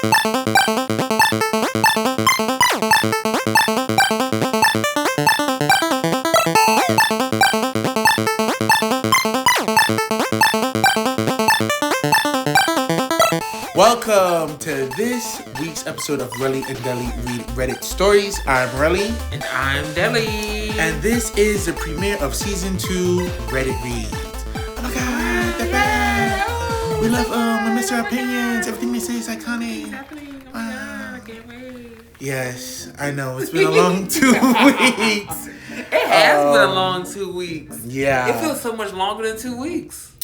Welcome to this week's episode of Relly and Delly Read Reddit Stories. I'm Relly. And I'm Delly. And this is the premiere of Season 2 Reddit Reads. Oh my god, they're back! We love Mr. Opinions. Everything they say is iconic. It's happening. Oh my god, I can't wait. Yes, I know. It's been a long 2 weeks. It has been a long 2 weeks. Yeah. It feels so much longer than 2 weeks.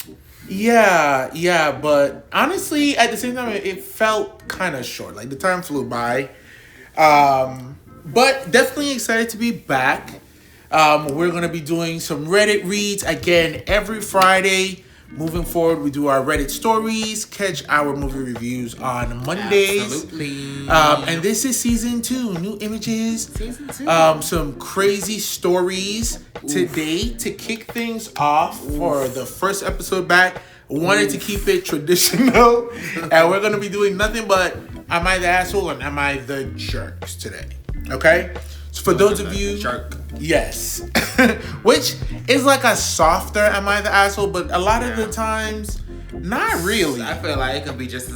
Yeah, but honestly, at the same time, it felt kind of short. Like, the time flew by. But definitely excited to be back. We're going to be doing some Reddit reads again every Friday. Moving forward, we do our Reddit stories, catch our movie reviews on Mondays. Absolutely. And this is Season 2. New images. Season 2. Some crazy stories today to kick things off for the first episode back. Wanted to keep it traditional. And we're going to be doing nothing but Am I the Asshole and Am I the Jerks today. Okay? So for those of you... Jerk. Yes. Which is like a softer Am I the Asshole, but a lot of the times, not really. I feel like it could be just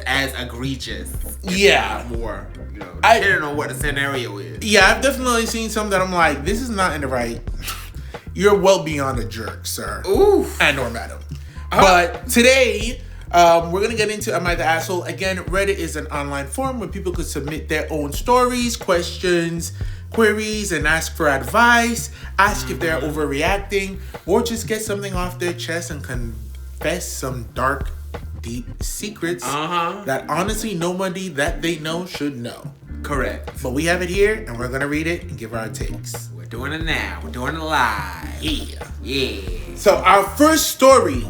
as egregious. Yeah. More. You know, depending on what the scenario is. Yeah, I've definitely seen some that I'm like, this is not in the right... You're well beyond a jerk, sir. Oof. And or madam. But today... we're going to get into Am I the Asshole? Again, Reddit is an online forum where people could submit their own stories, questions, queries, and ask for advice, ask if they're overreacting, or just get something off their chest and confess some dark, deep secrets that honestly nobody that they know should know. Correct. But we have it here, and we're going to read it and give our takes. We're doing it now. We're doing it live. Yeah. So our first story...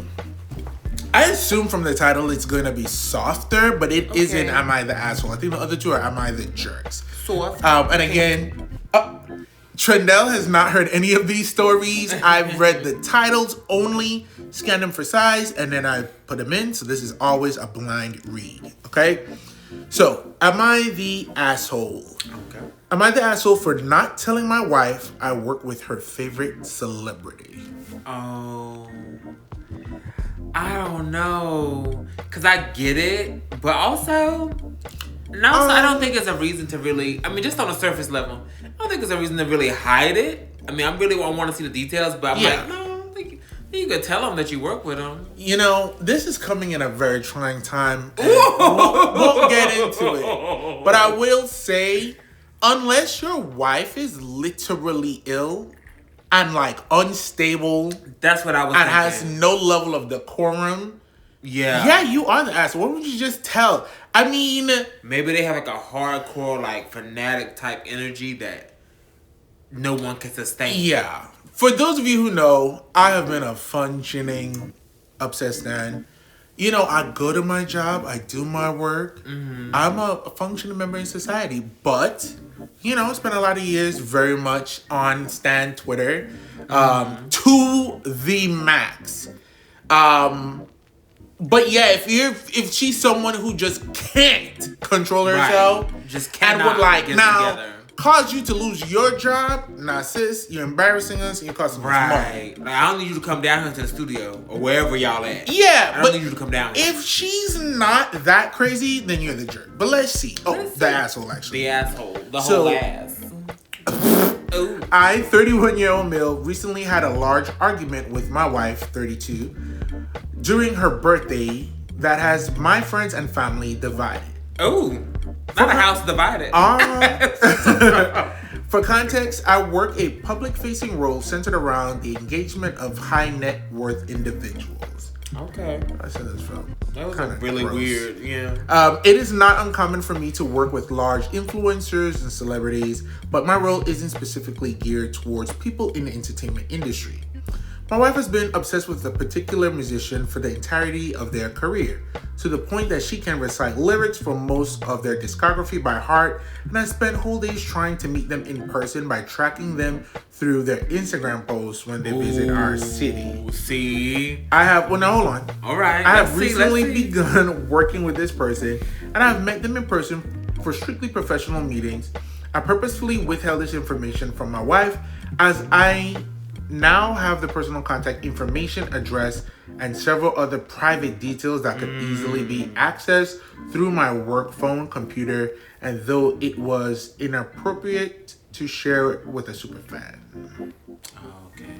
I assume from the title it's going to be softer, but it isn't Am I the Asshole. I think the other two are Am I the Jerks. Soft. And again, Trendell has not heard any of these stories. I've read the titles only, scanned them for size, and then I put them in. So this is always a blind read, okay? So, Am I the Asshole? Okay. Am I the asshole for not telling my wife I work with her favorite celebrity? Oh... I don't know, cause I get it, but also, I don't think it's a reason to really. I mean, just on a surface level, I don't think it's a reason to really hide it. I mean, I really want to see the details, but I'm like, no, I think you could tell them that you work with them. You know, this is coming in a very trying time. Won't get into it, but I will say, unless your wife is literally ill. And like unstable. That's what I was thinking. And has no level of decorum. Yeah. Yeah, you are the asshole. What would you just tell? I mean... Maybe they have like a hardcore, like fanatic type energy that no one can sustain. Yeah. For those of you who know, I have been a functioning obsessed man. You know, I go to my job. I do my work. Mm-hmm. I'm a functioning member in society. But... You know, spent a lot of years very much on Stan Twitter to the max. But yeah, if she's someone who just can't control herself, just cannot and would like get now together. Cause you to lose your job, nah sis, you're embarrassing us and you're costing us money. Like, I don't need you to come down here to the studio or wherever y'all at. Yeah, I don't need you to come down here. If she's not that crazy, then you're the jerk. But let's see. The asshole actually. The asshole. The whole ass. I, 31-year-old male, recently had a large argument with my wife, 32, during her birthday that has my friends and family divided. Oh, not a house divided. For context, I work a public-facing role centered around the engagement of high net worth individuals. Okay. I said this felt that was kind of really gross. Weird, yeah. It is not uncommon for me to work with large influencers and celebrities, but my role isn't specifically geared towards people in the entertainment industry. My wife has been obsessed with a particular musician for the entirety of their career, to the point that she can recite lyrics for most of their discography by heart, and I spent whole days trying to meet them in person by tracking them through their Instagram posts when they visit our city. See? Hold on. All right. I have recently begun working with this person, and I've met them in person for strictly professional meetings. I purposefully withheld this information from my wife as I now have the personal contact information, address, and several other private details that could easily be accessed through my work phone, computer, and though it was inappropriate to share it with a super fan. Okay.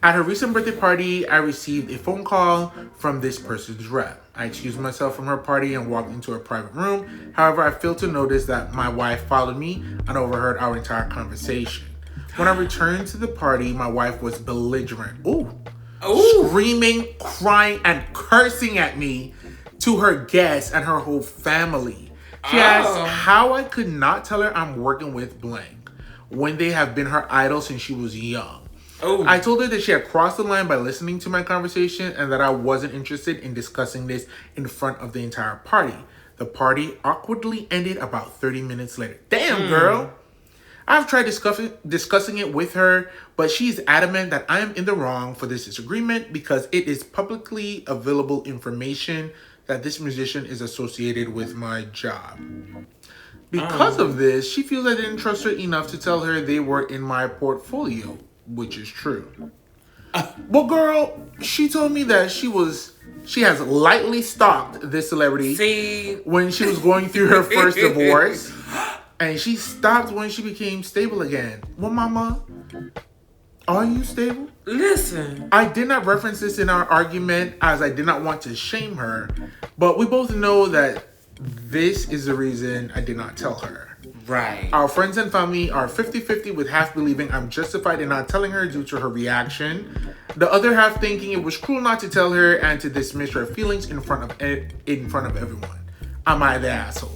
At her recent birthday party, I received a phone call from this person's rep. I excused myself from her party and walked into a private room. However, I failed to notice that my wife followed me and overheard our entire conversation. When I returned to the party, my wife was belligerent. Screaming, crying, and cursing at me to her guests and her whole family. She asked how I could not tell her I'm working with blank when they have been her idol since she was young. I told her that she had crossed the line by listening to my conversation and that I wasn't interested in discussing this in front of the entire party. The party awkwardly ended about 30 minutes later. Damn, girl. I've tried discussing it with her, but she's adamant that I am in the wrong for this disagreement because it is publicly available information that this musician is associated with my job. Because of this, she feels I didn't trust her enough to tell her they were in my portfolio, which is true. Well, girl, she told me that she has lightly stalked this celebrity when she was going through her first divorce. And she stopped when she became stable again. Well, mama, are you stable? Listen. I did not reference this in our argument as I did not want to shame her. But we both know that this is the reason I did not tell her. Right. Our friends and family are 50-50 with half believing I'm justified in not telling her due to her reaction. The other half thinking it was cruel not to tell her and to dismiss her feelings in front of everyone. Am I the asshole?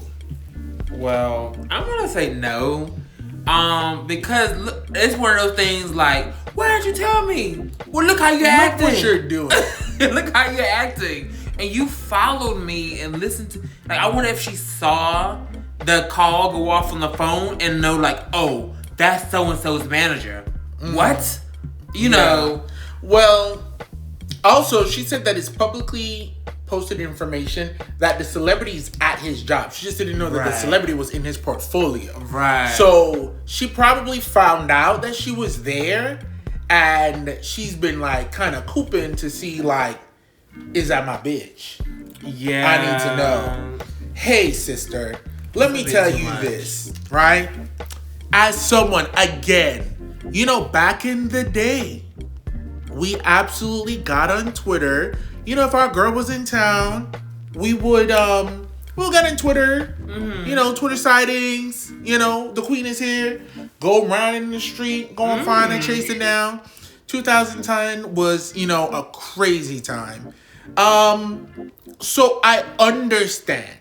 Well, I'm gonna say no, because look, it's one of those things like, why didn't you tell me? Well, look how you're acting. Look what you're doing. Look how you're acting, and you followed me and listened to. Like, I wonder if she saw the call go off on the phone and know, like, oh, that's so and so's manager. What? You know. Well, also she said that it's publicly posted information that the celebrity is at his job. She just didn't know that the celebrity was in his portfolio. Right. So she probably found out that she was there and she's been like kind of cooping to see like, is that my bitch? Yeah. I need to know. Hey, sister, let me tell you this, right? As someone, again, you know, back in the day, we absolutely got on Twitter. You know, if our girl was in town, we'll get on Twitter, you know, Twitter sightings, you know, the queen is here, go around in the street, go and find and chase it down. 2010 was, you know, a crazy time. So I understand.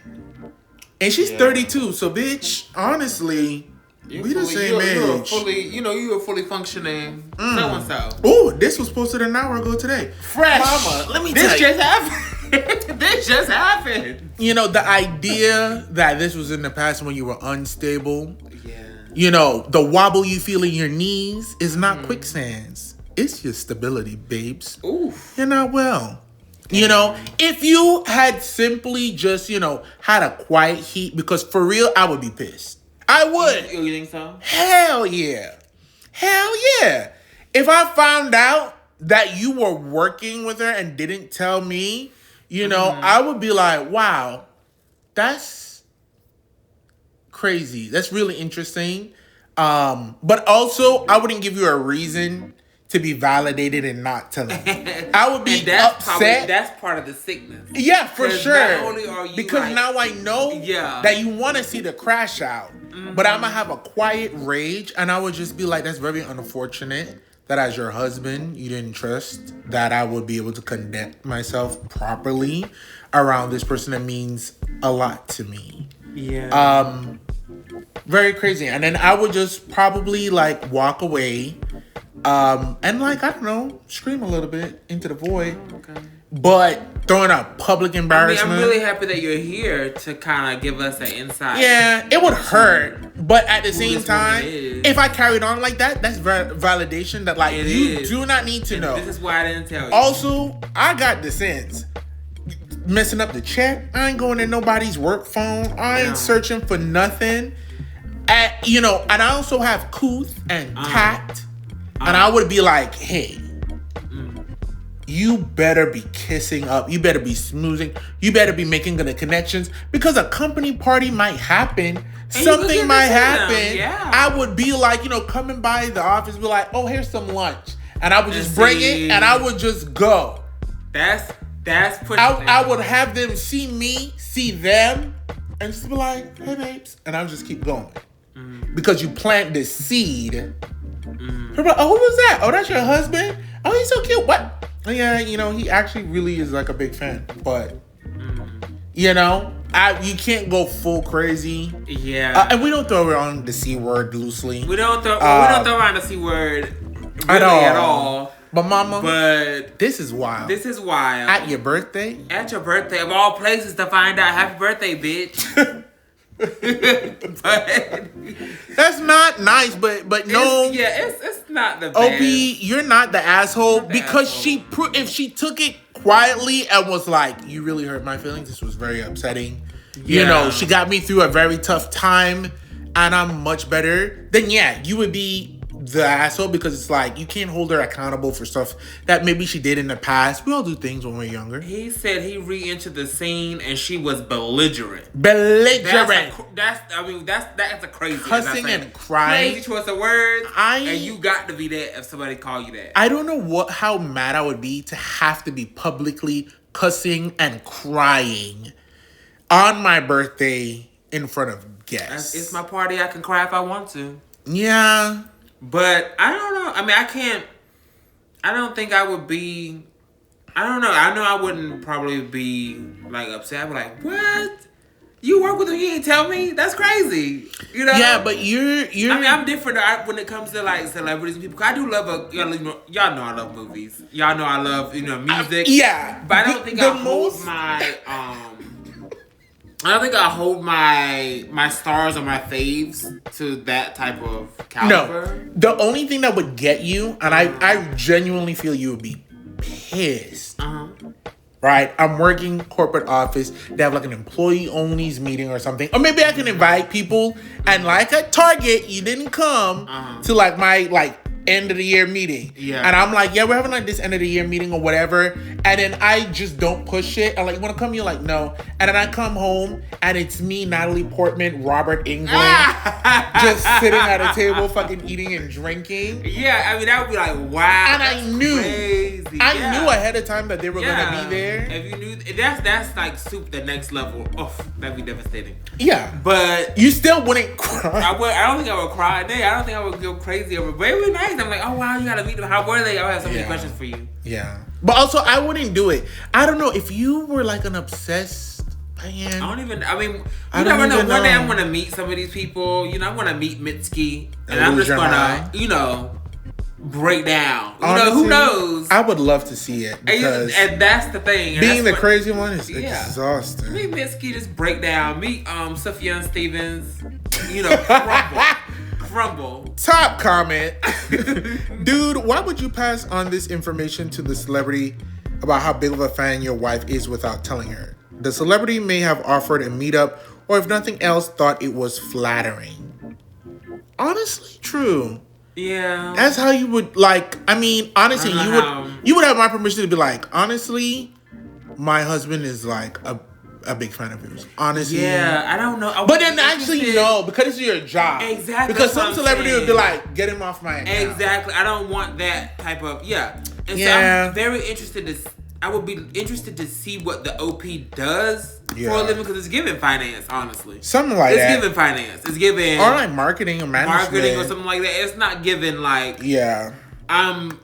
And she's 32, so bitch, honestly, we the same age. You were fully functioning so-and-so. Oh, this was posted an hour ago today. Fresh. Mama, let me tell you. This just happened. This just happened. You know, the idea that this was in the past when you were unstable, you know, the wobble you feel in your knees is not quicksands. It's your stability, babes. Oof. You're not well. You know, if you had simply just, you know, had a quiet heat, because for real, I would be pissed. I would. You think so? Hell yeah. Hell yeah. If I found out that you were working with her and didn't tell me, you know, I would be like, wow, that's crazy. That's really interesting. But also, I wouldn't give you a reason to be validated and not telling me. I would be upset. That's part of the sickness. Yeah, for sure. Not only are you because now I know that you want to see the crash out. But I'm going to have a quiet rage. And I would just be like, that's very unfortunate that as your husband, you didn't trust that I would be able to conduct myself properly around this person that means a lot to me. Yeah. Very crazy. And then I would just probably like walk away. And like, I don't know, scream a little bit into the void. Okay. But throwing out public embarrassment. I'm really happy that you're here to kind of give us an insight. Yeah, it would hurt. But at the same time, if I carried on like that, that's validation that like you do not need to know. This is why I didn't tell you. Also, I got the sense. messing up the check. I ain't going in nobody's work phone. I ain't searching for nothing. And I also have couth and tact. And I would be like, hey, you better be kissing up. You better be smoozing. You better be making the connections, because a company party might happen. And something might happen. Yeah. I would be like, coming by the office, be like, oh, here's some lunch. And I would just bring it and I would just go. That's pushing. I would have them see me, see them, and just be like, hey, babes. And I would just keep going. Because you plant this seed. Like, oh, who was that? Oh, that's your husband? Oh, he's so cute. What? Oh, yeah, he actually really is like a big fan. But, you can't go full crazy. Yeah. And we don't throw around the C word loosely. We don't throw around the C word really at all. But mama, but this is wild. At your birthday? At your birthday, of all places to find out happy birthday, bitch. But that's not nice, but no. It's not the best. OP, you're not the asshole, because if she took it quietly and was like, you really hurt my feelings, this was very upsetting. Yeah. She got me through a very tough time and I'm much better, then yeah, you would be the asshole, because it's like, you can't hold her accountable for stuff that maybe she did in the past. We all do things when we're younger. He said he re-entered the scene and she was belligerent. That's a crazy cussing and crying. Crazy choice of words. And you got to be that if somebody call you that. I don't know how mad I would be to have to be publicly cussing and crying on my birthday in front of guests. It's my party. I can cry if I want to. Yeah. But I don't know. I mean, I don't think I would be. I don't know. I know I wouldn't probably be like upset. I'd be like, what? You work with him? You ain't tell me? That's crazy. Yeah, but you're. I mean, I'm different when it comes to like celebrities and people. I do love y'all know I love movies. Y'all know I love music. Yeah. But I don't think I hold my I don't think I hold my stars or my faves to that type of caliber. No. The only thing that would get you, and I genuinely feel you would be pissed. Right? I'm working corporate office. They have like an employee only meeting or something. Or maybe I can invite people, and like at Target, you didn't come to like my end of the year meeting. Yeah. And I'm like, yeah, we're having like this end of the year meeting or whatever. And then I just don't push it. I'm like, you want to come? You're like, no. And then I come home and it's me, Natalie Portman, Robert Englund, just sitting at a table fucking eating and drinking. Yeah, I mean, that would be like, wow. And I knew. Crazy. I knew ahead of time that they were going to be there. If you knew, that's like the next level. Oh, that'd be devastating. Yeah. But you still wouldn't cry. I don't think I would cry. I don't think I would go crazy over it. But it would be nice. I'm like, oh wow, you gotta meet them. How were they? I have so many questions for you. Yeah. But also, I wouldn't do it. I don't know if you were like an obsessed fan. You never know. One day I'm gonna meet some of these people. I'm gonna meet Mitski, and I'm just gonna, break down. Honestly, who knows? I would love to see it, because and that's the thing. Being the crazy one is exhausting. Meet Mitski, just break down. Meet Sufjan Stevens. Crumble. Top comment. Dude, why would you pass on this information to the celebrity about how big of a fan your wife is without telling her? The celebrity may have offered a meetup, or if nothing else, thought it was flattering. Honestly, true. Yeah. That's how you would honestly, you would have my permission to be like, honestly, my husband is like a big fan of yours. Honestly. Yeah, I don't know. But then actually, no, because it's your job. Exactly. Because some celebrity would be like, get him off my account. Exactly. I don't want that type of, And so I'm very interested I would be interested to see what the OP does for a living, because it's giving finance, honestly. Something like that. It's giving finance. It's giving... Or like marketing or management. Marketing or something like that. It's not giving like... Yeah. I'm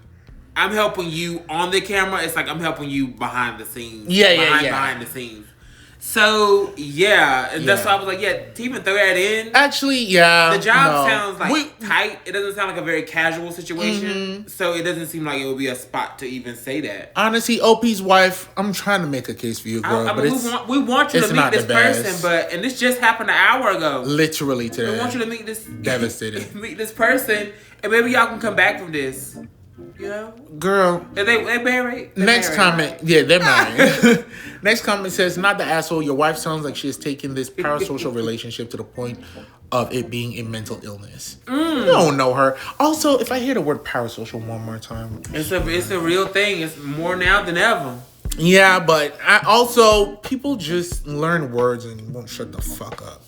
helping you on the camera. It's like I'm helping you behind the scenes. Behind the scenes. So, and that's why I was like, to even throw that in. Actually, the job sounds like tight. It doesn't sound like a very casual situation. So it doesn't seem like it would be a spot to even say that. Honestly, OP's wife, I'm trying to make a case for you, girl. We want you to meet this person, and this just happened an hour ago. Literally today. We want you to meet this... Devastated. meet this person, and maybe y'all can come back from this. Girl. Are they married? Next comment. Yeah, they're married. Next comment says, not the asshole. Your wife sounds like she has taken this parasocial relationship to the point of it being a mental illness. You don't know her. Also, if I hear the word parasocial one more time. It's a real thing. It's more now than ever. Yeah, but people just learn words and won't shut the fuck up.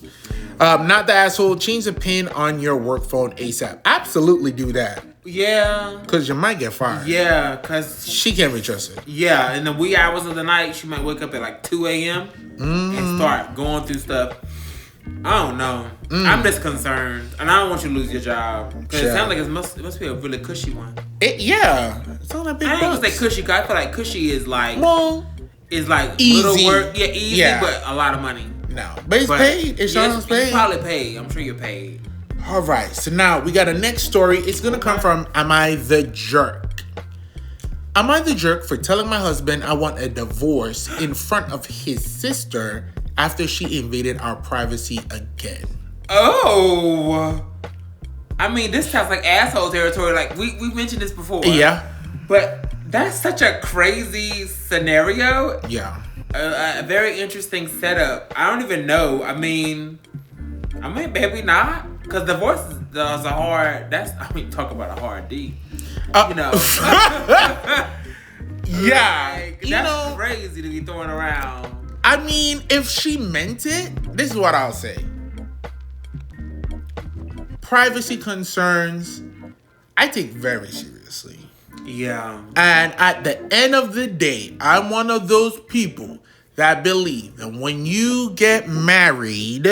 Not the asshole. Change the pin on your work phone ASAP. Absolutely do that. Yeah. Because you might get fired. Yeah, because... She can't be trusted. Yeah, in the wee hours of the night, she might wake up at like 2 a.m. And start going through stuff. I don't know. I'm just concerned. And I don't want you to lose your job. Because it sounds like it must be a really cushy one. Yeah. It's not that big. I ain't gonna say cushy, because I feel like cushy is like... Well... Is like easy. Little work. Yeah, easy, but a lot of money. No. But it's paid. It's paid. It's probably paid. I'm sure you're paid. All right, so now we got a next story. It's going to come from Am I the Jerk? Am I the jerk for telling my husband I want a divorce in front of his sister after she invaded our privacy again? Oh. I mean, this sounds like asshole territory. Like, we mentioned this before. Yeah. But that's such a crazy scenario. Yeah. A very interesting setup. I don't even know. I mean, maybe not. Because divorce is a hard... talk about a hard D. You know. Yeah. Like, that's crazy to be throwing around. I mean, if she meant it, this is what I'll say. Privacy concerns, I take very seriously. Yeah. And at the end of the day, I'm one of those people that believe that when you get married...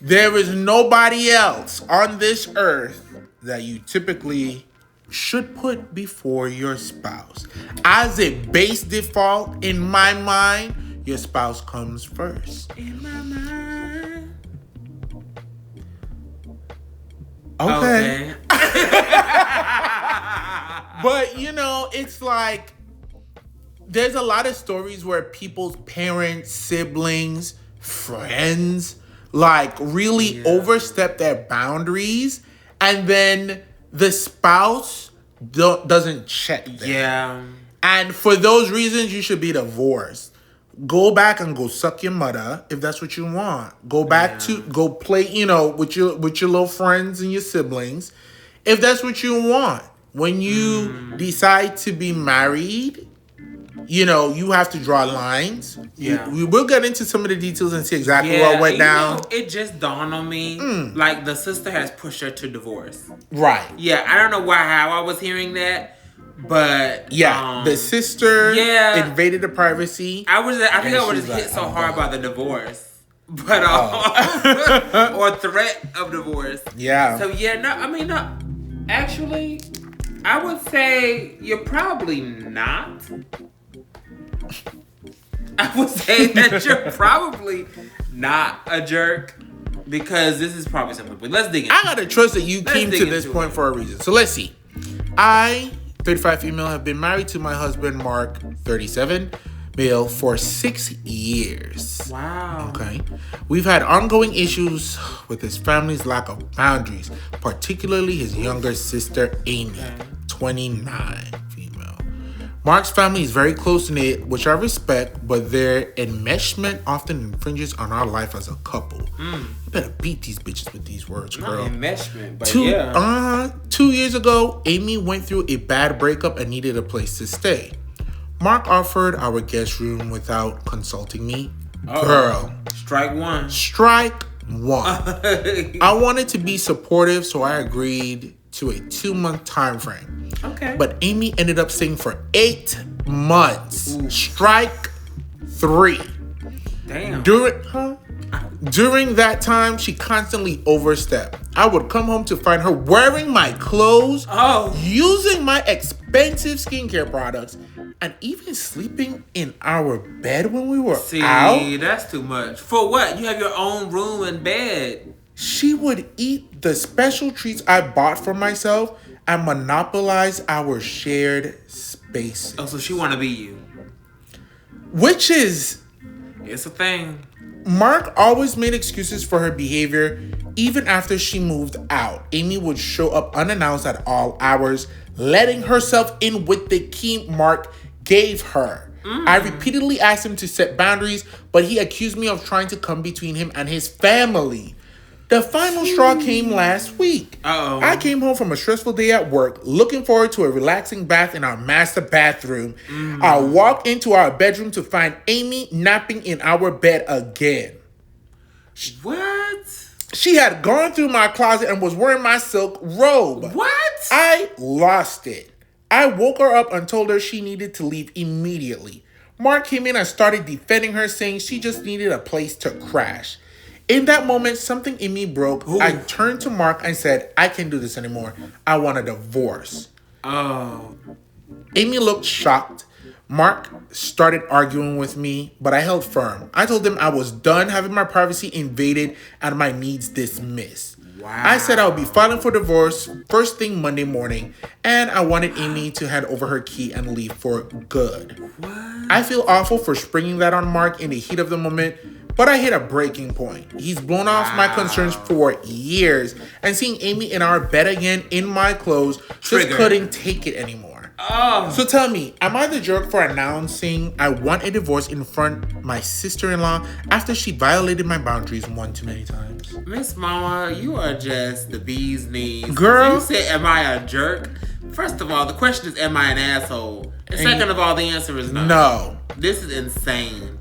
There is nobody else on this earth that you typically should put before your spouse. As a base default, in my mind, your spouse comes first. In my mind. Okay. But, it's like, there's a lot of stories where people's parents, siblings, friends... really overstep their boundaries, and then the spouse doesn't check them. Yeah. And for those reasons, you should be divorced. Go back and go suck your mother if that's what you want. Go back go play, with your little friends and your siblings, if that's what you want. When you decide to be married, you have to draw lines. Yeah. We will get into some of the details and see exactly what went down. It just dawned on me, like the sister has pushed her to divorce. Right. Yeah, I don't know how I was hearing that, but... Yeah, the sister invaded the privacy. I think I was hit so hard by the divorce. But, or threat of divorce. Yeah. So, no. Actually, I would say you're probably not. I would say that you're probably not a jerk, because this is probably something. But let's dig in. I gotta trust that you came to this point for a reason. So let's see. I, 35 female, have been married to my husband, Mark, 37 male, for 6 years. Wow. Okay. We've had ongoing issues with his family's lack of boundaries, particularly his younger sister, Amy, 29. Mark's family is very close-knit, which I respect, but their enmeshment often infringes on our life as a couple. You better beat these bitches with these words, girl. Not enmeshment, but 2 years ago, Amy went through a bad breakup and needed a place to stay. Mark offered our guest room without consulting me. Girl. Strike one. I wanted to be supportive, so I agreed to a 2-month time frame. Okay. But Amy ended up staying for 8 months. Ooh. Strike 3. Damn. During that time, she constantly overstepped. I would come home to find her wearing my clothes, using my expensive skincare products, and even sleeping in our bed when we were out. See, that's too much. For what? You have your own room and bed. She would eat the special treats I bought for myself and monopolize our shared space. Oh, so she want to be you. Which is... It's a thing. Mark always made excuses for her behavior, even after she moved out. Amy would show up unannounced at all hours, letting herself in with the key Mark gave her. I repeatedly asked him to set boundaries, but he accused me of trying to come between him and his family. The final straw came last week. Uh-oh. I came home from a stressful day at work, looking forward to a relaxing bath in our master bathroom. I walked into our bedroom to find Amy napping in our bed again. What? She had gone through my closet and was wearing my silk robe. What? I lost it. I woke her up and told her she needed to leave immediately. Mark came in and started defending her, saying she just needed a place to crash. In that moment, something in me broke. Ooh. I turned to Mark and said, I can't do this anymore. I want a divorce. Oh. Amy looked shocked. Mark started arguing with me, but I held firm. I told him I was done having my privacy invaded and my needs dismissed. Wow. I said I would be filing for divorce first thing Monday morning, and I wanted Amy to hand over her key and leave for good. What? I feel awful for springing that on Mark in the heat of the moment, but I hit a breaking point. He's blown off my concerns for years, and seeing Amy in our bed again in my clothes just couldn't take it anymore. Oh. So tell me, am I the jerk for announcing I want a divorce in front of my sister-in-law after she violated my boundaries one too many times? Miss Mama, you are just the bee's knees. Girl. You said, am I a jerk? First of all, the question is, am I an asshole? And second of all, the answer is no. No. This is insane.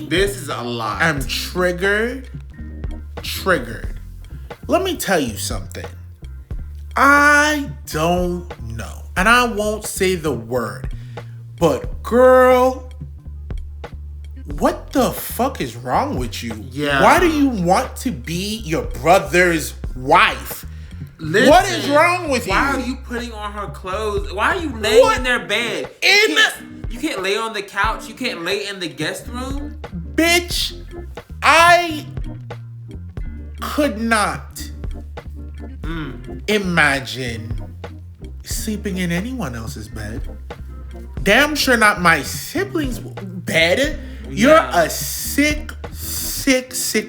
This is a lot. I'm triggered. Let me tell you something. I don't know. And I won't say the word. But girl, what the fuck is wrong with you? Yeah. Why do you want to be your brother's wife? Listen, what is wrong with you? Why are you putting on her clothes? Why are you laying in their bed? You can't lay on the couch. You can't lay in the guest room. Bitch, I could not imagine sleeping in anyone else's bed. Damn sure not my siblings' bed. You're a sick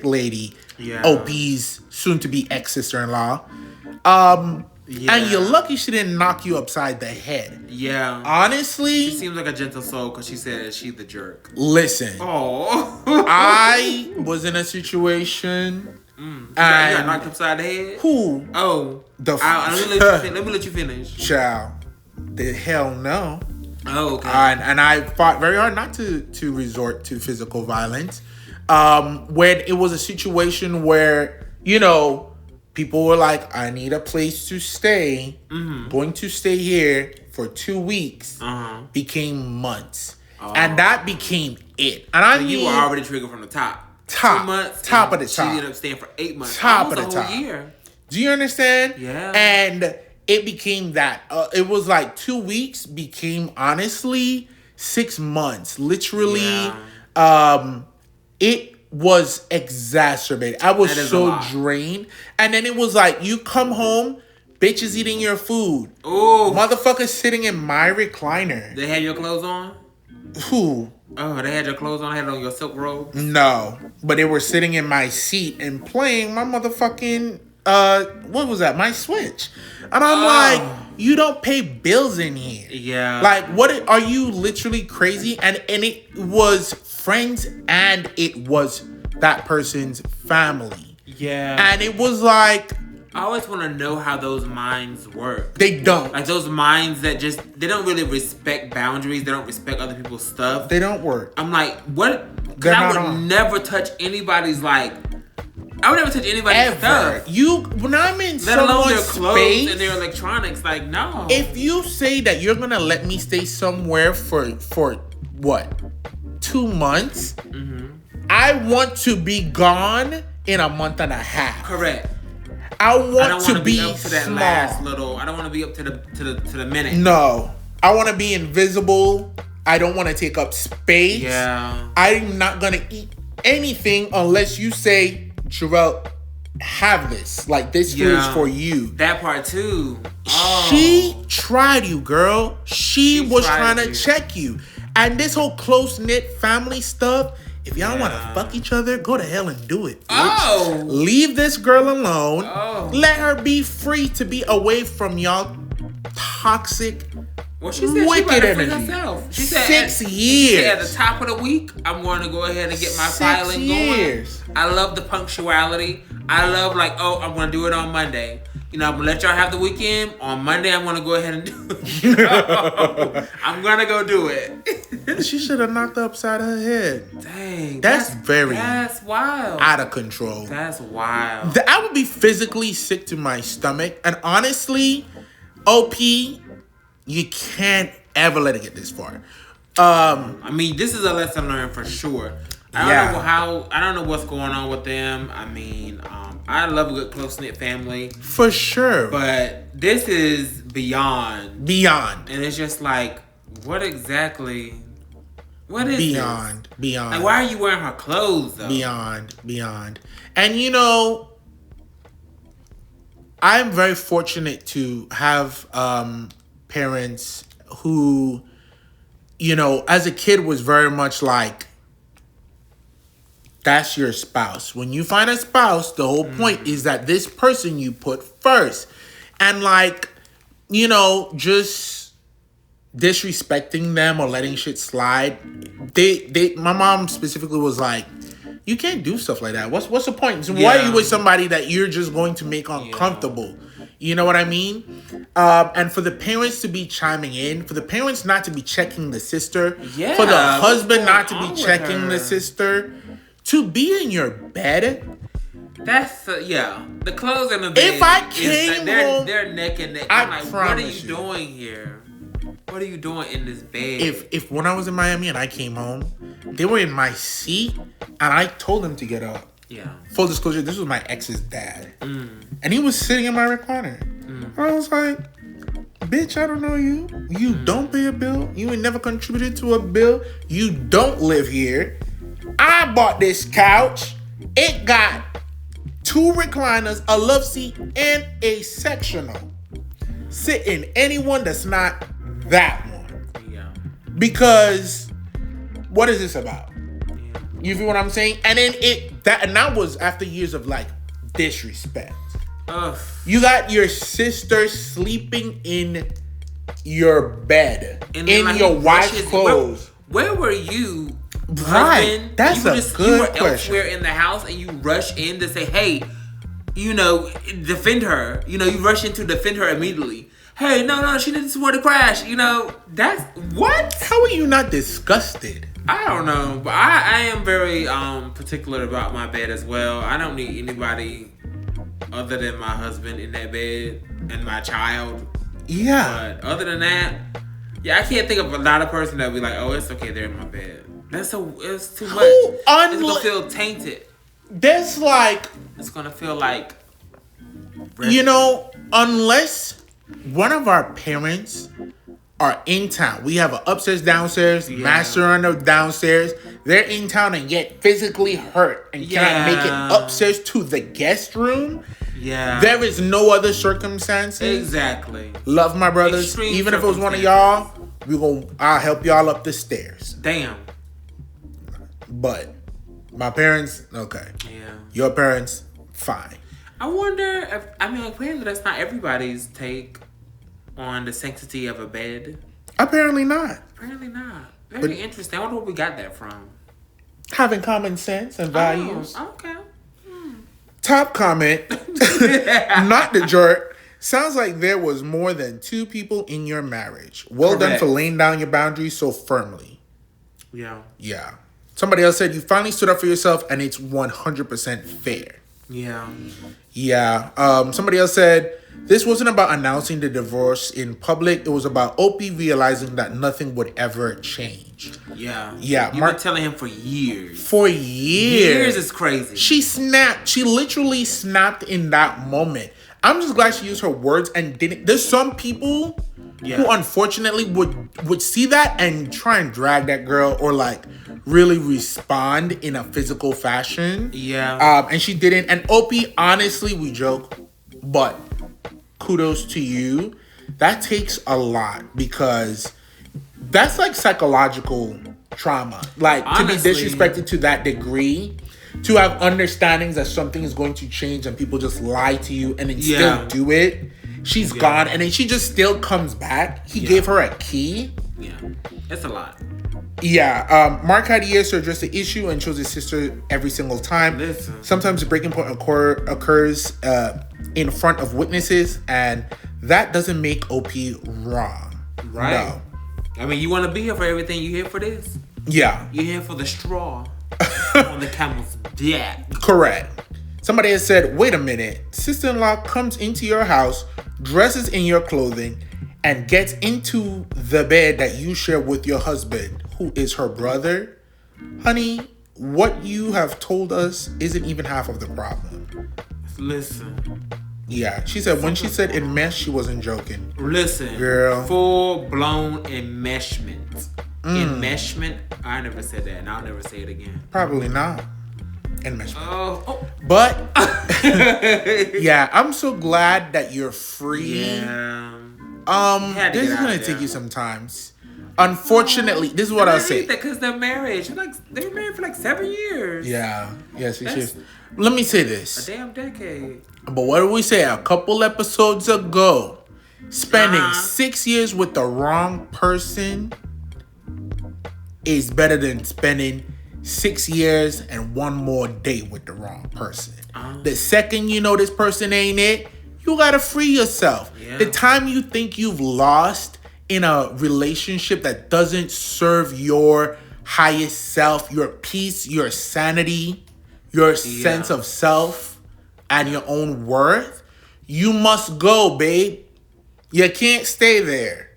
lady. Yeah. Obese, soon to be ex-sister-in-law. And you're lucky she didn't knock you upside the head. Yeah. Honestly. She seems like a gentle soul because she said she's the jerk. Listen. Oh. I was in a situation. You got knocked upside the head? Who? Oh. Let me let you finish. Child. The hell no. Oh, okay. And I fought very hard not to resort to physical violence. When it was a situation where, people were like, I need a place to stay. Going to stay here for 2 weeks became months. And that became it. And you were already triggered from the top. 2 months. Top of the top. She ended up staying for 8 months. Top of the top. top. Whole year. Do you understand? Yeah. And it became that. It was like 2 weeks became honestly 6 months. Literally, it was exacerbated. I was so drained. And then it was like, you come home, bitch is eating your food. Ooh. Motherfucker sitting in my recliner. They had your clothes on? Who? Oh, they had your clothes on? Had on your silk robe? No. But they were sitting in my seat and playing my motherfucking, what was that? My Switch. And I'm like, you don't pay bills in here. Yeah. Like, what are you literally crazy? And it was friends and it was that person's family. Yeah. And it was like, I always want to know how those minds work. They don't. Like those minds that they don't really respect boundaries. They don't respect other people's stuff. They don't work. I'm like, what? Because I would never touch anybody's I would never touch anybody's stuff. When I'm in let alone their someone's clothes space, and their electronics, no. If you say that you're gonna let me stay somewhere for what, 2 months, I want to be gone in a month and a half. Correct. I want to be up to that small. last little. I don't want to be up to the minute. No, I want to be invisible. I don't want to take up space. Yeah. I'm not gonna eat anything unless you say, Jarrell, have this. Like, this food is for you. That part too. Oh. She tried you, girl. She was trying to check you. And this whole close-knit family stuff, if y'all want to fuck each other, go to hell and do it, bitch. Oh. Leave this girl alone. Oh. Let her be free to be away from y'all toxic Well, she said wicked she better free energy. herself. She said 6 years. She said at the top of the week, I'm going to go ahead and get my 6 filing years. going. I love the punctuality. I love I'm going to do it on Monday. I'm going to let y'all have the weekend. On Monday, I'm going to go ahead and do it. I'm going to go do it. She should have knocked her upside her head. Dang. That's wild. out of control. That's wild. I would be physically sick to my stomach. And honestly, OP, you can't ever let it get this far. I mean, this is a lesson learned for sure. I don't know what's going on with them. I mean, I love a good close-knit family. For sure. But this is beyond. Beyond. And it's just like, what exactly? What is Beyond. this? Beyond. Like, why are you wearing her clothes, though? Beyond. And, I'm very fortunate to have parents who, as a kid was very much like, that's your spouse. When you find a spouse, the whole point is that this person you put first. And just disrespecting them or letting shit slide. My mom specifically was like, you can't do stuff like that. What's the point? So why are you with somebody that you're just going to make uncomfortable? You know what I mean? And for the parents to be chiming in, for the parents not to be checking the sister, for the husband not to be checking the sister, to be in your bed. That's the clothes in the bed. If I came home, they're neck and neck. I'm like, what are you doing here? What are you doing in this bed? If when I was in Miami and I came home, they were in my seat and I told them to get up. Yeah. Full disclosure, this was my ex's dad. And he was sitting in my recliner. I was like, bitch, I don't know you. You don't pay a bill. You ain't never contributed to a bill. You don't live here. I bought this couch. It got 2 recliners, a love seat, and a sectional. Sit in anyone that's not that one. Yeah. Because what is this about? You feel what I'm saying? And then that was after years of disrespect. Ugh. You got your sister sleeping in your bed, in your wife's clothes. Where were you? Right. Husband? That's a good question. You were elsewhere in the house and you rush in to say, hey, defend her. You rush in to defend her immediately. Hey, no, she didn't swear to crash. That's what? How are you not disgusted? I don't know, but I am very particular about my bed as well. I don't need anybody other than my husband in that bed and my child. Yeah. But other than that, I can't think of another person that would be like, oh, it's okay, they're in my bed. It's too much. It's gonna feel tainted. There's it's gonna feel like, unless one of our parents are in town. We have an upstairs, downstairs, master on the downstairs. They're in town and yet physically hurt and cannot make it upstairs to the guest room. Yeah. There is no other circumstances. Exactly. Love my brothers. Extreme Even if it was one of y'all, I'll help y'all up the stairs. Damn. But my parents, okay. Yeah. Your parents, fine. I wonder if, apparently that's not everybody's take on the sanctity of a bed. Apparently not. Apparently not. Very interesting. I wonder where we got that from. Having common sense and values. Oh, okay. Top comment. Not the jerk. Sounds like there was more than 2 people in your marriage. Well done for laying down your boundaries so firmly. Yeah. Yeah. Somebody else said you finally stood up for yourself and it's 100% fair. Yeah. Yeah. Somebody else said this wasn't about announcing the divorce in public. It was about Opie realizing that nothing would ever change. Yeah. Yeah. You've been telling him for years. For years. Years is crazy. She snapped. She literally snapped in that moment. I'm just glad she used her words and didn't. There's some people who unfortunately would see that and try and drag that girl or really respond in a physical fashion. Yeah. And she didn't. And Opie, honestly, we joke, but kudos to you. That takes a lot because that's psychological trauma. Honestly, to be disrespected to that degree, to have understandings that something is going to change and people just lie to you and then still do it. she's gone, and then she just still comes back. He gave her a key. Yeah, it's a lot. Yeah, Mark had years to address the issue and chose his sister every single time. Listen. Sometimes the breaking point occurs in front of witnesses, and that doesn't make OP wrong. Right. No. I mean, you want to be here for everything. You here for this? Yeah. You here for the straw on the camel's back. Correct. Somebody has said, wait a minute. Sister-in-law comes into your house, dresses in your clothing, and gets into the bed that you share with your husband, who is her brother. Honey, what you have told us isn't even half of the problem. Listen. Yeah, she said when she said enmesh, she wasn't joking. Listen. Girl. Full-blown enmeshment. Enmeshment? I never said that, and I'll never say it again. Probably not. Enmeshment. Oh. But, yeah, I'm so glad that you're free. Yeah. This is gonna take you some time. Unfortunately, this is what I'll say. Because they're married. They were married for like 7 years. Yeah. Yes, it is. Let me say this. A damn decade. But what did we say a couple episodes ago? Spending 6 years with the wrong person is better than spending 6 years and one more day with the wrong person. The second you know this person ain't it, you gotta free yourself. Yeah. The time you think you've lost in a relationship that doesn't serve your highest self, your peace, your sanity, your sense of self, and your own worth, you must go, babe. You can't stay there.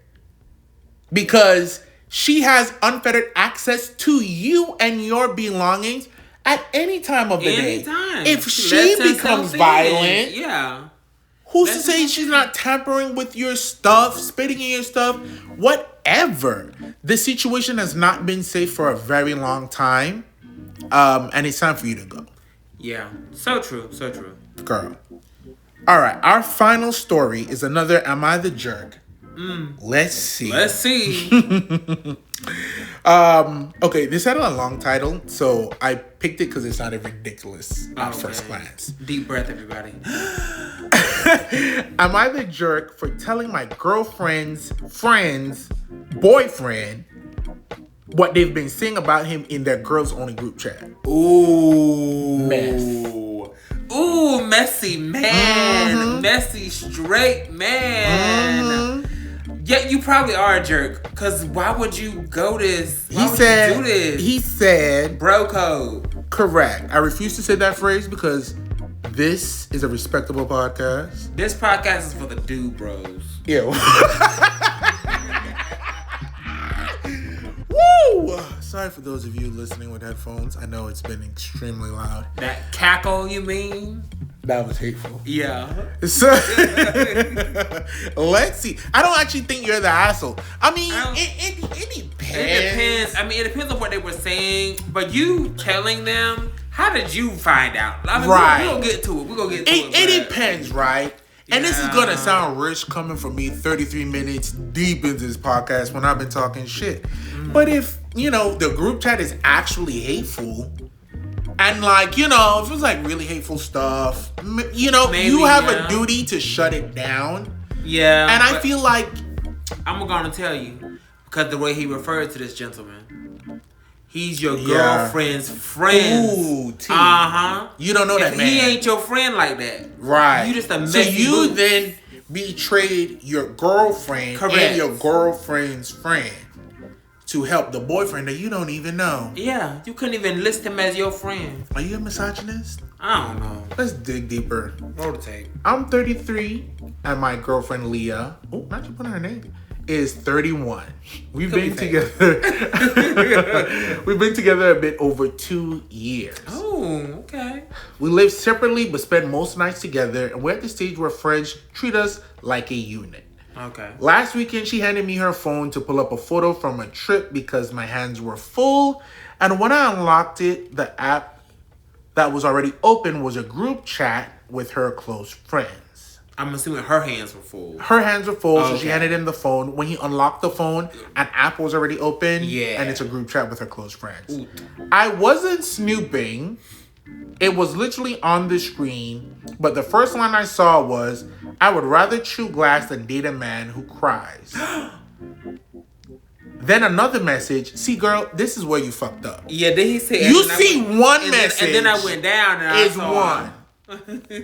Because she has unfettered access to you and your belongings at any time of the day. Anytime. If she becomes violent, who's to say she's not tampering with your stuff, spitting in your stuff, whatever. The situation has not been safe for a very long time, and it's time for you to go. Yeah, so true, so true. Girl. All right, our final story is another Am I the Jerk? Let's see. Okay, this had a long title, so I picked it because it sounded ridiculous at first glance. Deep breath, everybody. Am I the jerk for telling my girlfriend's friend's boyfriend what they've been saying about him in their girls only group chat? Ooh. Mess. Ooh, messy man. Messy straight man. Yeah, you probably are a jerk. Because why would you go this? Why would you do this? He said... Bro code. Correct. I refuse to say that phrase because this is a respectable podcast. This podcast is for the dude bros. Ew. Woo! Sorry for those of you listening with headphones. I know it's been extremely loud. That cackle, you mean? That was hateful. Yeah. So, let's see. I don't actually think you're the asshole. I mean, it depends. It depends. I mean, it depends on what they were saying. But you telling them, how did you find out? I mean, right. We're going to get to it. We're going to get to it. It depends, right? And this is going to sound rich coming from me 33 minutes deep into this podcast when I've been talking shit. But if, the group chat is actually hateful, and if it's like really hateful stuff, maybe, you have a duty to shut it down. Yeah. And I feel like... I'm going to tell you, because the way he referred to this gentleman, he's your girlfriend's friend. Ooh, T. Uh-huh. You don't know that man. He ain't your friend like that. Right. You just a messy So you boots. then betrayed your girlfriend and your girlfriend's friend to help the boyfriend that you don't even know. Yeah, you couldn't even list him as your friend. Are you a misogynist? I don't know. Let's dig deeper. Roll the tape. I'm 33 and my girlfriend Leah, not you put her name, is 31. We've been together. We've been together a bit over 2 years. Oh, okay. We live separately but spend most nights together, and we're at the stage where friends treat us like a unit. Okay. Last weekend, she handed me her phone to pull up a photo from a trip because my hands were full. And when I unlocked it, the app that was already open was a group chat with her close friends. I'm assuming her hands were full. Her hands were full, so she handed him the phone. When he unlocked the phone, an app was already open. Yeah. And it's a group chat with her close friends. Ooh. I wasn't snooping. It was literally on the screen. But the first line I saw was, I would rather chew glass than date a man who cries. Then another message. See, girl, this is where you fucked up. Yeah, then he said... You see one message. And then I went down and I saw... one.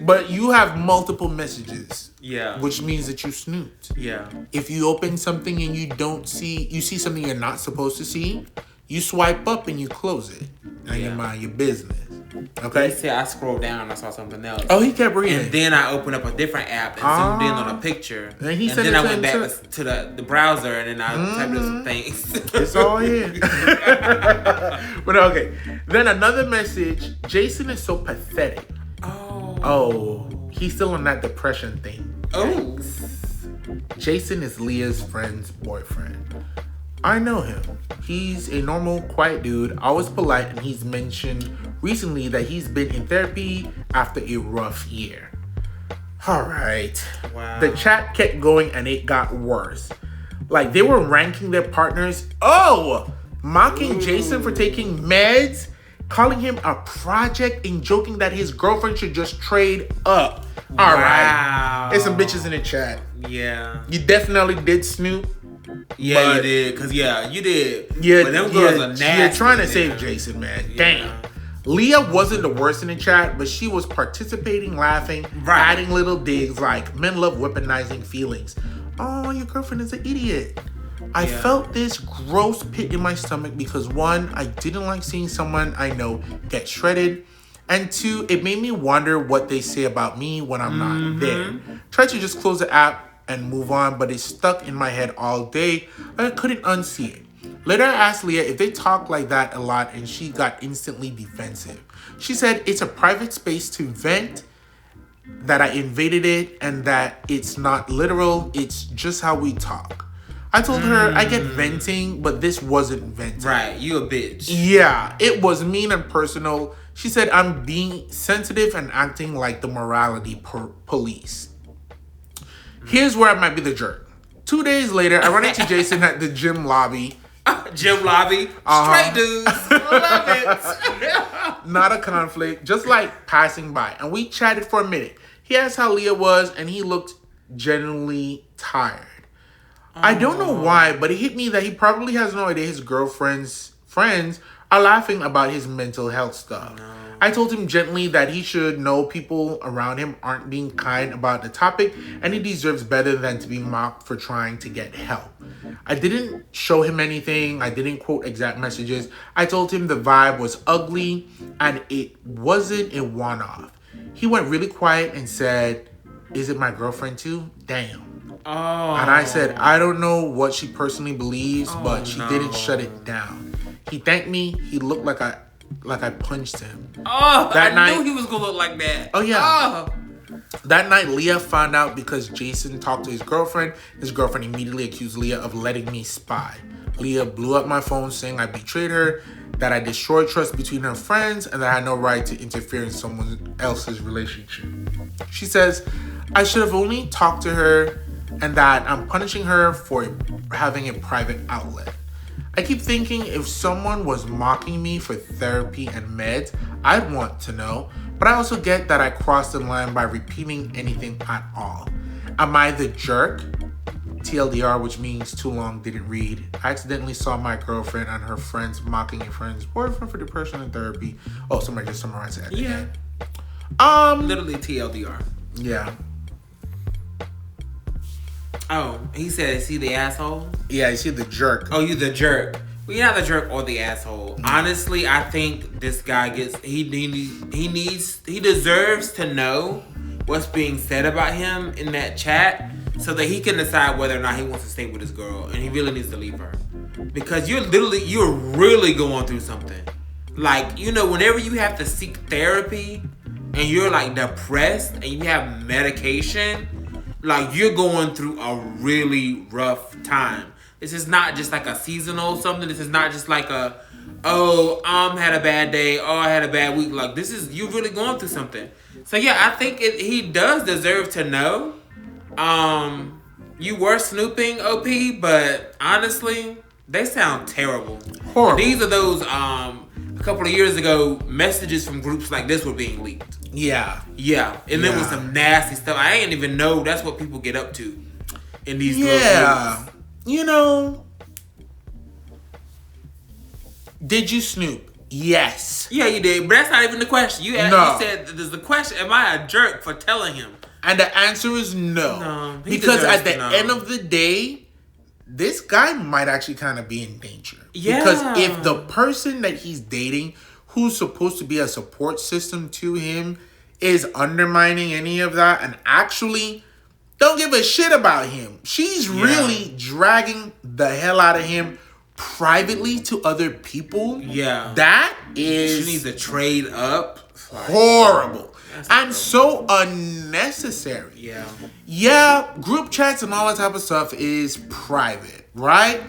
But you have multiple messages. Yeah. Which means that you snooped. Yeah. If you open something and you see something you're not supposed to see, you swipe up and you close it. And you mind your business. Okay? He said I scrolled down and I saw something else. Oh, he kept reading. And then I opened up a different app and zoomed in on a picture. And then I went back to the browser and then I typed in some things. It's all here. But okay. Then another message. Jason is so pathetic. Oh, he's still on that depression thing. Oh. Jason is Leah's friend's boyfriend. I know him. He's a normal, quiet dude, always polite, and he's mentioned recently that he's been in therapy after a rough year. Alright. Wow. The chat kept going and it got worse. Like, they were ranking their partners. Oh! Mocking Jason for taking meds, calling him a project, and joking that his girlfriend should just trade up. Alright. There's some bitches in the chat. Yeah. You definitely did snoop. Yeah, you did. Because, you did. Yeah, but them girls are nasty. You're trying to save Jason, man. Yeah. Damn. Leah wasn't the worst in the chat, but she was participating, laughing, adding little digs like, men love weaponizing feelings. Oh, your girlfriend is an idiot. I felt this gross pit in my stomach because 1, I didn't like seeing someone I know get shredded. And 2, it made me wonder what they say about me when I'm not there. Tried to just close the app and move on, but it stuck in my head all day. I couldn't unsee it. Later, I asked Leah if they talk like that a lot, and she got instantly defensive. She said it's a private space to vent, that I invaded it, and that it's not literal, it's just how we talk. I told her I get venting, but this wasn't venting. Right, you a bitch. Yeah, it was mean and personal. She said I'm being sensitive and acting like the morality police. Here's where I might be the jerk. 2 days later, I run into Jason at the gym lobby. Gym lobby? Straight dudes. Love it. Not a conflict, just like passing by. And we chatted for a minute. He asked how Leah was, and he looked genuinely tired. I don't know why, but it hit me that he probably has no idea his girlfriend's friends are laughing about his mental health stuff. No. I told him gently that he should know people around him aren't being kind about the topic, and he deserves better than to be mocked for trying to get help. I didn't show him anything. I didn't quote exact messages. I told him the vibe was ugly and it wasn't a one-off. He went really quiet and said, "Is it my girlfriend too?" Damn. Oh. And I said, I don't know what she personally believes, but she didn't shut it down. He thanked me. He looked like I punched him. Oh, I knew he was going to look like that. Oh, yeah. Oh. That night, Leah found out because Jason talked to his girlfriend. His girlfriend immediately accused Leah of letting me spy. Leah blew up my phone saying I betrayed her, that I destroyed trust between her friends, and that I had no right to interfere in someone else's relationship. She says, I should have only talked to her and that I'm punishing her for having a private outlet. I keep thinking if someone was mocking me for therapy and meds, I'd want to know, but I also get that I crossed the line by repeating anything at all. Am I the jerk? TLDR, which means too long, didn't read. I accidentally saw my girlfriend and her friends mocking a friend's boyfriend for depression and therapy. Oh, somebody just summarized it. Yeah. Literally TLDR. Yeah. Oh, he said, is he the asshole? Yeah, is he the jerk? Oh, you the jerk. Well, you're not the jerk or the asshole. Honestly, I think this guy he deserves to know what's being said about him in that chat so that he can decide whether or not he wants to stay with his girl, and he really needs to leave her. Because you're really going through something. Like, whenever you have to seek therapy and you're like depressed and you have medication, like you're going through a really rough time. This is not just like a seasonal something. This is not just like had a bad day. Oh, I had a bad week. Like you're really going through something. So yeah, I think he does deserve to know. You were snooping, OP, but honestly, they sound terrible. Horrible. These are those, couple of years ago, messages from groups like this were being leaked. Yeah. Yeah. And there was some nasty stuff. I didn't even know that's what people get up to in these little groups. You know, did you snoop? Yes. Yeah, you did. But that's not even the question. You said, there's the question, am I a jerk for telling him? And the answer is no. No. Because at the end of the day, this guy might actually kind of be in danger. Yeah. Because if the person that he's dating, who's supposed to be a support system to him, is undermining any of that and actually don't give a shit about him, she's really dragging the hell out of him privately to other people. Yeah. That is... She needs to trade up. Horrible. And so unnecessary. Yeah. Yeah, group chats and all that type of stuff is private, right?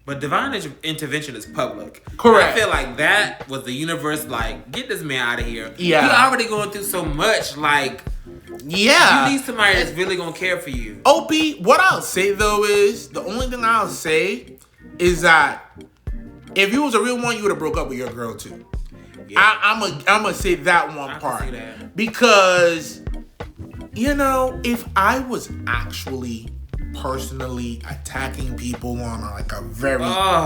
But divine intervention is public. Correct. I feel like that was the universe like, get this man out of here. Yeah. You're already going through so much. Like, yeah. you need somebody that's really going to care for you. Opie, what I'll say though is, the only thing I'll say is that if you was a real one, you would have broke up with your girl too. Yeah. I'm gonna say that one part. Can see that. Because, you know, if I was actually personally attacking people on like a very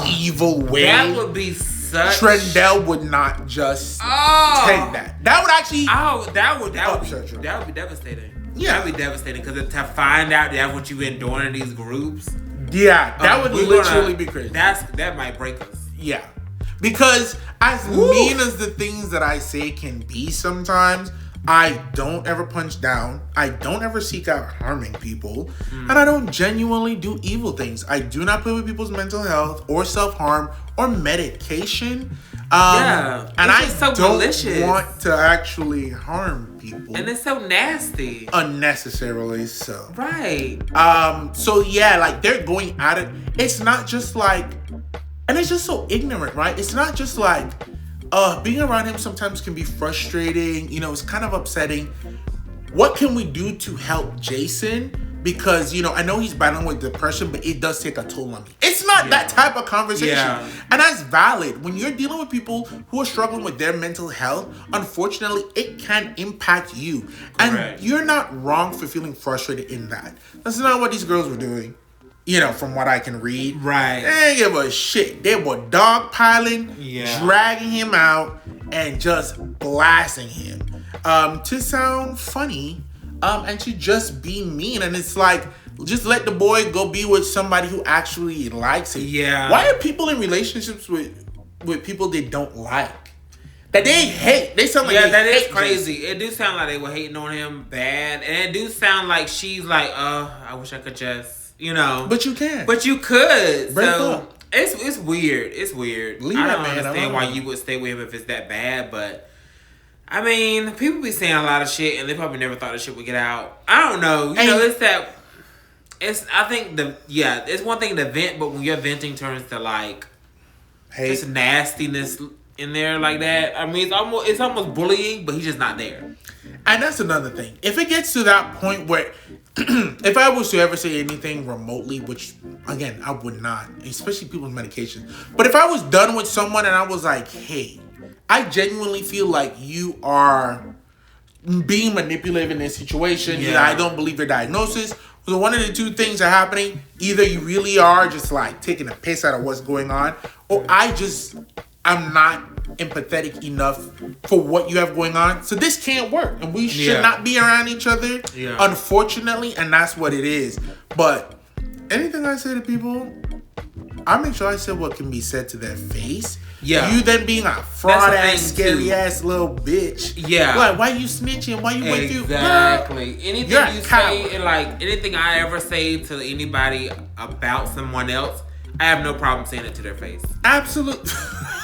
evil way, that would be such... Trendell would not just take that. That would actually... that would be devastating. Yeah. That would be devastating because to find out that's what you've been doing in these groups... Yeah, that would literally be crazy. That might break us. Yeah. Because as mean as the things that I say can be sometimes, I don't ever punch down. I don't ever seek out harming people. And I don't genuinely do evil things. I do not play with people's mental health or self-harm or medication. And I don't want to actually harm people. And it's so nasty. Unnecessarily so. Right. So yeah, like they're going at it. It's not just like... And it's just so ignorant, right? It's not just like, being around him sometimes can be frustrating. You know, it's kind of upsetting. What can we do to help Jason? Because, you know, I know he's battling with depression, but it does take a toll on me. It's not that type of conversation. Yeah. And that's valid. When you're dealing with people who are struggling with their mental health, unfortunately, it can impact you. And you're not wrong for feeling frustrated in that. That's not what these girls were doing. You know, from what I can read. Right. They didn't give a shit. They were dogpiling, dragging him out, and just blasting him. To sound funny, and to just be mean. And it's like, just let the boy go be with somebody who actually likes him. Yeah. Why are people in relationships with people they don't like? That they hate. They sound like that is crazy. It do sound like they were hating on him bad. And it do sound like she's like, I wish I could just... You know, but you can. But you could. Break up. It's weird. It's weird. Leave I that don't man understand alone. why you would stay with him if it's that bad. But I mean, people be saying a lot of shit, and they probably never thought the shit would get out. I don't know. You know, it's that. I think it's one thing to vent, but when your venting turns to like just nastiness in there like that. I mean, it's almost bullying, but he's just not there. And that's another thing. If it gets to that point where, if I was to ever say anything remotely, which, again, I would not, especially people's medication. But if I was done with someone and I was like, hey, I genuinely feel like you are being manipulated in this situation. Yeah. I don't believe your diagnosis. So one of the two things are happening. Either you really are just like taking a piss out of what's going on, or I'm not empathetic enough for what you have going on. So this can't work. And we should not be around each other, unfortunately. And that's what it is. But anything I say to people, I make sure I say what can be said to their face. Yeah. You then being a fraud ass, scary ass little bitch. Yeah. Like, why you snitching? Why you went through? Exactly. Anything you say, and like anything I ever say to anybody about someone else, I have no problem saying it to their face. Absolutely.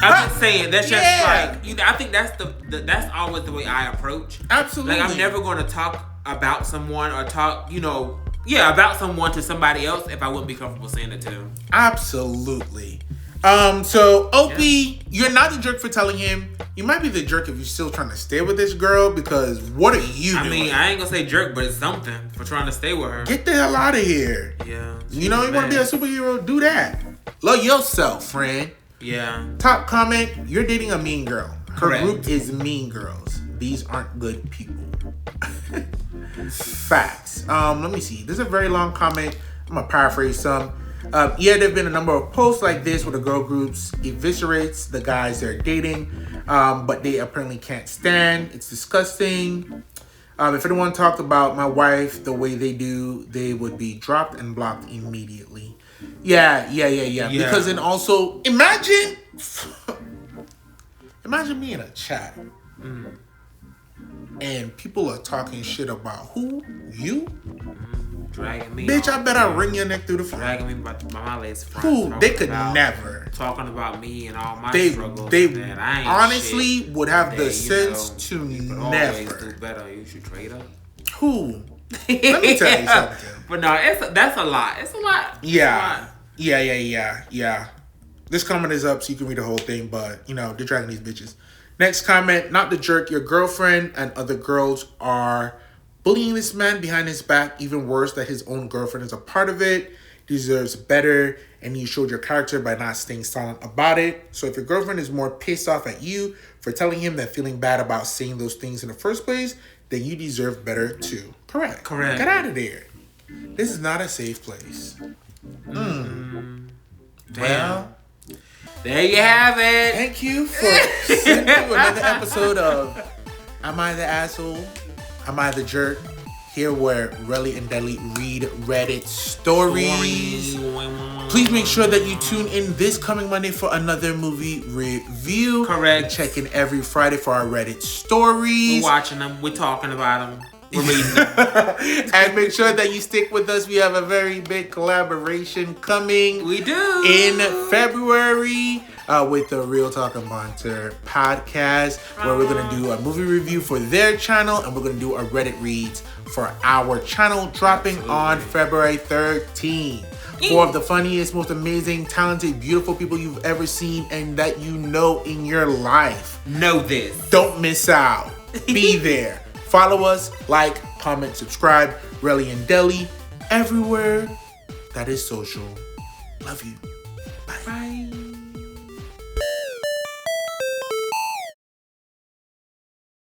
I'm just saying that's just like, you know, I think that's that's always the way I approach. Absolutely. Like I'm never going to talk about someone or talk, you know, about someone to somebody else if I wouldn't be comfortable saying it to them. Absolutely. So Opie, you're not the jerk for telling him. You might be the jerk if you're still trying to stay with this girl, because what are you doing? I mean, I ain't gonna say jerk, but it's something for trying to stay with her. Get the hell out of here. Yeah. You know, you want to be a superhero, do that. Love yourself, friend. Yeah. Top comment, you're dating a mean girl. Her Correct. group is mean girls. These aren't good people. Facts. Let me see. This is a very long comment. I'm going to paraphrase some. Yeah, there have been a number of posts like this where the girl groups eviscerates the guys they're dating, but they apparently can't stand. It's disgusting. If anyone talked about my wife the way they do, they would be dropped and blocked immediately. Yeah. Because then also, imagine me in a chat and people are talking shit about who? You? Dragging me. Bitch, on, I better wring your neck through the phone. Dragging me by my legs. Who? They could never. Talking about me and all my struggles. They and I ain't honestly shit. would have the sense to never. Do better. You should trade up. Who? Let me tell you something. But no, that's a lot. It's a lot. Yeah. This comment is up so you can read the whole thing, but they're dragging these bitches. Next comment, not the jerk. Your girlfriend and other girls are bullying this man behind his back. Even worse, that his own girlfriend is a part of it. Deserves better, and you showed your character by not staying silent about it. So if your girlfriend is more pissed off at you for telling him that feeling bad about saying those things in the first place, then you deserve better too. Correct. Get out of there. This is not a safe place. Well, there you have it. thank you for sending to another episode of Am I the Asshole? Am I the Jerk? Here where Relly and Delly read Reddit stories. Please make sure that you tune in this coming Monday for another movie review. Correct. Check in every Friday for our Reddit stories. We're watching them. We're talking about them. We're reading them. And make sure that you stick with us. We have a very big collaboration coming. We do. In February with the Real Talk and Banter podcast, where we're going to do a movie review for their channel and we're going to do a Reddit reads for our channel, dropping on February 13th. Four of the funniest, most amazing, talented, beautiful people you've ever seen and that you know in your life. Know this. Don't miss out. Be there. Follow us, like, comment, subscribe, Relly and Delly, everywhere that is social. Love you. Bye. Bye.